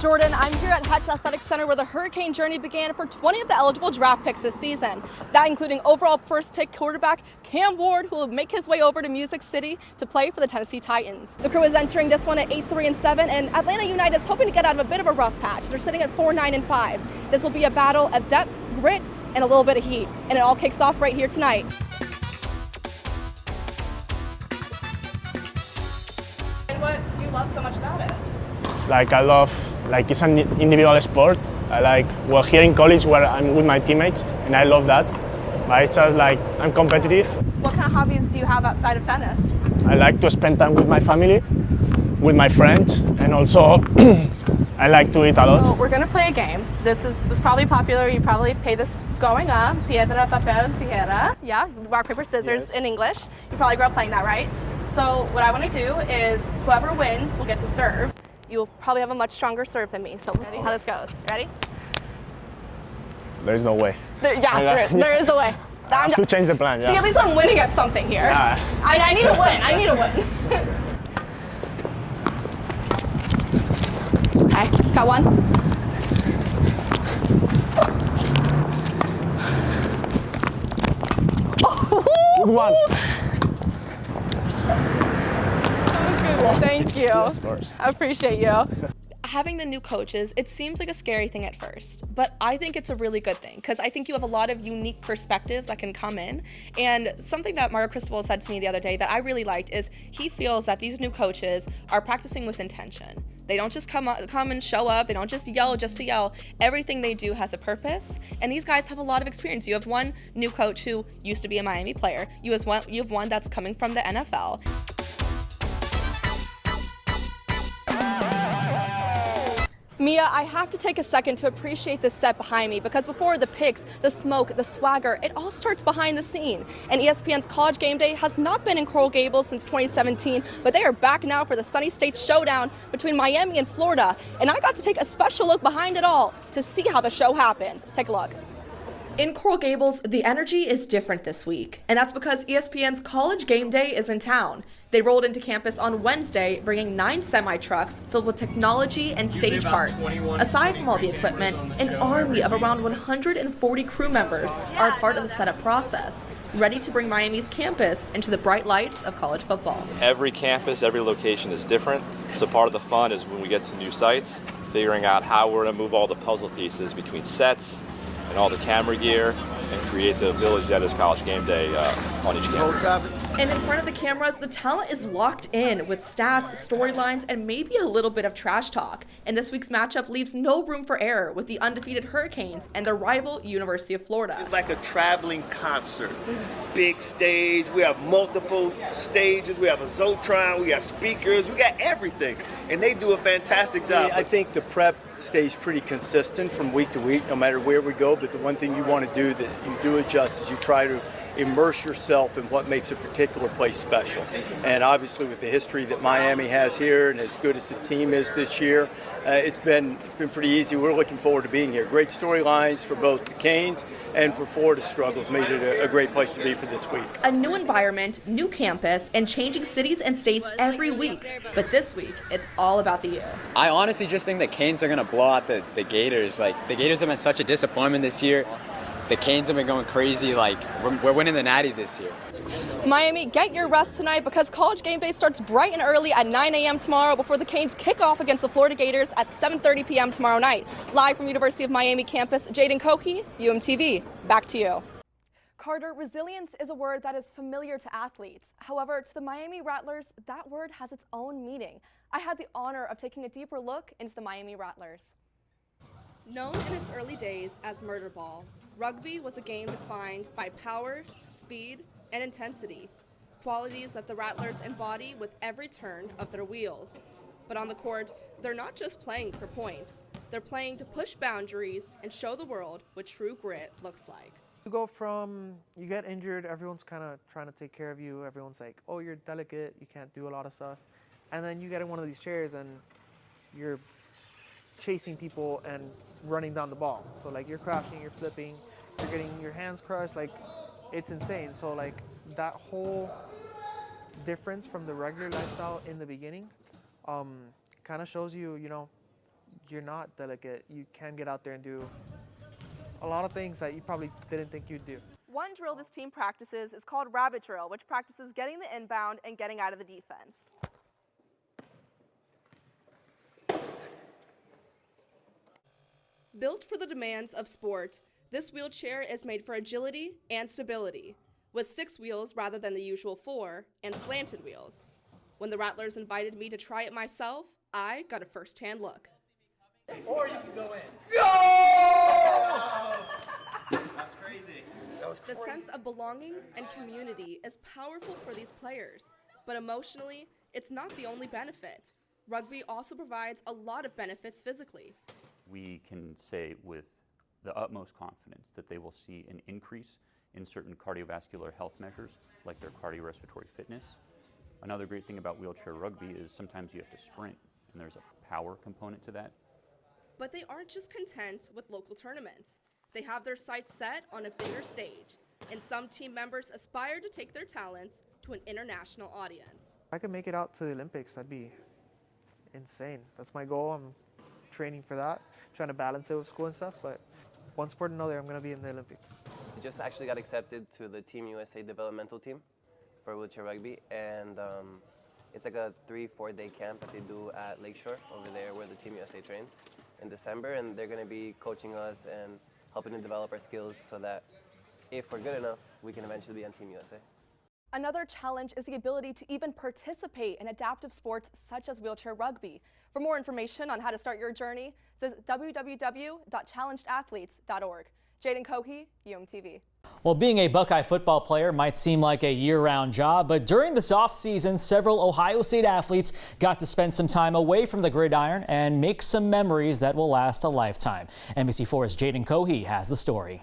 Jordan, I'm here at Hetz Athletic Center where the Hurricane journey began for 20 of the eligible draft picks this season. That including overall first pick quarterback Cam Ward, who will make his way over to Music City to play for the Tennessee Titans. The crew is entering this one at 8-3-7, and Atlanta United is hoping to get out of a bit of a rough patch. They're sitting at 4-9-5. This will be a battle of depth, grit, and a little bit of heat, and it all kicks off right here tonight. And what do you love so much about it? I love, it's an individual sport. Here in college where I'm with my teammates, and I love that. But it's just I'm competitive. What kind of hobbies do you have outside of tennis? I like to spend time with my family, with my friends, and also I like to eat a lot. Well, we're gonna play a game. This was probably popular. You probably pay this growing up. Piedra, papel, tijera. Yeah, rock, paper, scissors Yes. in English. You probably grew up playing that, right? So what I want to do is whoever wins will get to serve. You'll probably have a much stronger serve than me. So let's see how this goes. Ready? There's no way. There is a way. I have to change the plan, yeah. See, at least I'm winning at something here. Yeah. I need to win. I need to win. Okay, got one. Good one. Thank you. Yes, of course. I appreciate you. Having the new coaches, it seems like a scary thing at first, but I think it's a really good thing because I think you have a lot of unique perspectives that can come in. And something that Mario Cristobal said to me the other day that I really liked is he feels that these new coaches are practicing with intention. They don't just come and show up. They don't just to yell. Everything they do has a purpose. And these guys have a lot of experience. You have one new coach who used to be a Miami player. You have one that's coming from the NFL. Mia, I have to take a second to appreciate this set behind me because before the picks, the smoke, the swagger, it all starts behind the scene. And ESPN's College Game Day has not been in Coral Gables since 2017, but they are back now for the Sunny State Showdown between Miami and Florida. And I got to take a special look behind it all to see how the show happens. Take a look. In Coral Gables, the energy is different this week, and that's because ESPN's College Game Day is in town. They rolled into campus on Wednesday, bringing 9 semi-trucks filled with technology and stage parts. Aside from all the equipment, an army of around 140 crew members are part of the setup process, ready to bring Miami's campus into the bright lights of college football. Every campus, every location is different, so part of the fun is when we get to new sites, figuring out how we're going to move all the puzzle pieces between sets and all the camera gear and create the village that is College Game Day on each campus. And in front of the cameras, the talent is locked in with stats, storylines, and maybe a little bit of trash talk. And this week's matchup leaves no room for error with the undefeated Hurricanes and their rival University of Florida. It's like a traveling concert. Big stage, we have multiple stages, we have a Zotron, we got speakers, we got everything. And they do a fantastic job. I think the prep stays pretty consistent from week to week, no matter where we go. But the one thing you want to do that you do adjust is you try to immerse yourself in what makes a particular place special. And obviously with the history that Miami has here and as good as the team is this year, it's been pretty easy. We're looking forward to being here. Great storylines for both the Canes and for Florida's struggles made it a great place to be for this week. A new environment, new campus, and changing cities and states every week. But this week, it's all about the U. I honestly just think the Canes are going to blow out the Gators. The Gators have been such a disappointment this year. The Canes have been going crazy. We're winning the Natty this year. Miami, get your rest tonight because College Game Day starts bright and early at 9 a.m. tomorrow before the Canes kick off against the Florida Gators at 7:30 p.m. tomorrow night. Live from University of Miami campus, Jadyn Cohee, UMTV. Back to you. Carter, resilience is a word that is familiar to athletes. However, to the Miami Rattlers, that word has its own meaning. I had the honor of taking a deeper look into the Miami Rattlers. Known in its early days as murder ball, rugby was a game defined by power, speed, and intensity, qualities that the Rattlers embody with every turn of their wheels. But on the court, they're not just playing for points. They're playing to push boundaries and show the world what true grit looks like. You go from, you get injured, everyone's kind of trying to take care of you. Everyone's like, oh, you're delicate, you can't do a lot of stuff. And then you get in one of these chairs and you're chasing people and running down the ball. So you're crashing, you're flipping, you're getting your hands crushed, it's insane. So that whole difference from the regular lifestyle in the beginning kind of shows you, you're not delicate, you can get out there and do a lot of things that you probably didn't think you'd do. One drill this team practices is called rabbit drill, which practices getting the inbound and getting out of the defense. Built for the demands of sport, this wheelchair is made for agility and stability, with 6 wheels rather than the usual 4, and slanted wheels. When the Rattlers invited me to try it myself, I got a first-hand look. Or you can go in. That's crazy. The sense of belonging and community is powerful for these players, but emotionally, it's not the only benefit. Rugby also provides a lot of benefits physically. We can say with the utmost confidence that they will see an increase in certain cardiovascular health measures, like their cardiorespiratory fitness. Another great thing about wheelchair rugby is sometimes you have to sprint, and there's a power component to that. But they aren't just content with local tournaments. They have their sights set on a bigger stage, and some team members aspire to take their talents to an international audience. If I could make it out to the Olympics, that'd be insane. That's my goal. I'm training for that, trying to balance it with school and stuff, but one sport or another, I'm going to be in the Olympics. I just actually got accepted to the Team USA developmental team for wheelchair rugby, and it's like a 3-4 day camp that they do at Lakeshore over there where the Team USA trains in December, and they're going to be coaching us and helping to develop our skills so that if we're good enough, we can eventually be on Team USA. Another challenge is the ability to even participate in adaptive sports such as wheelchair rugby. For more information on how to start your journey, visit www.challengedathletes.org. Jadyn Cohee, UMTV. Well, being a Buckeye football player might seem like a year-round job, but during this offseason, several Ohio State athletes got to spend some time away from the gridiron and make some memories that will last a lifetime. NBC4's Jadyn Cohee has the story.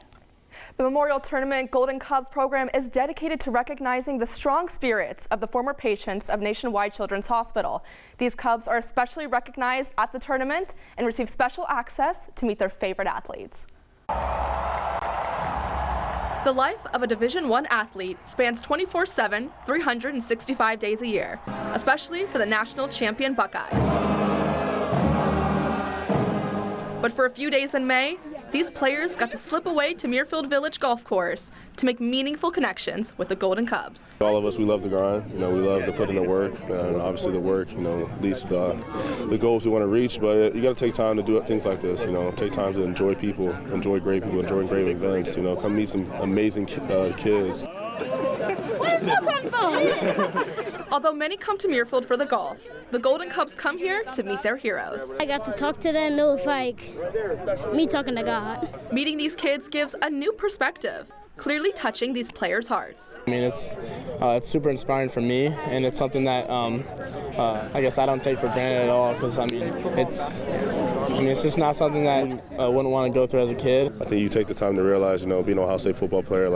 The Memorial Tournament Golden Cubs program is dedicated to recognizing the strong spirits of the former patients of Nationwide Children's Hospital. These Cubs are especially recognized at the tournament and receive special access to meet their favorite athletes. The life of a Division I athlete spans 24/7, 365 days a year, especially for the national champion Buckeyes. But for a few days in May, these players got to slip away to Muirfield Village Golf Course to make meaningful connections with the Golden Cubs. All of us, we love the grind. We love to put in the work. And obviously the work, leads to the goals we want to reach. But you got to take time to do things like this. Take time to enjoy people, enjoy great events. Come meet some amazing kids. Where did you come from? Although many come to Muirfield for the golf, the Golden Cubs come here to meet their heroes. I got to talk to them. It was like me talking to God. Meeting these kids gives a new perspective, clearly touching these players' hearts. It's super inspiring for me, and it's something that I guess I don't take for granted at all, because it's just not something that I wouldn't want to go through as a kid. I think you take the time to realize, being an Ohio State football player,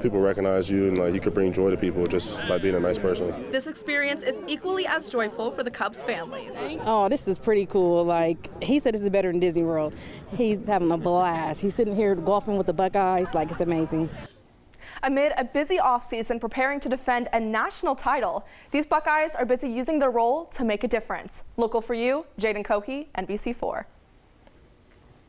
people recognize you, and you could bring joy to people just by being a nice person. This experience is equally as joyful for the Cubs families. Oh, this is pretty cool. He said this is better than Disney World. He's having a blast. He's sitting here golfing with the Buckeyes. It's amazing. Amid a busy offseason preparing to defend a national title, these Buckeyes are busy using their role to make a difference. Local for you, Jadyn Cohee, NBC4.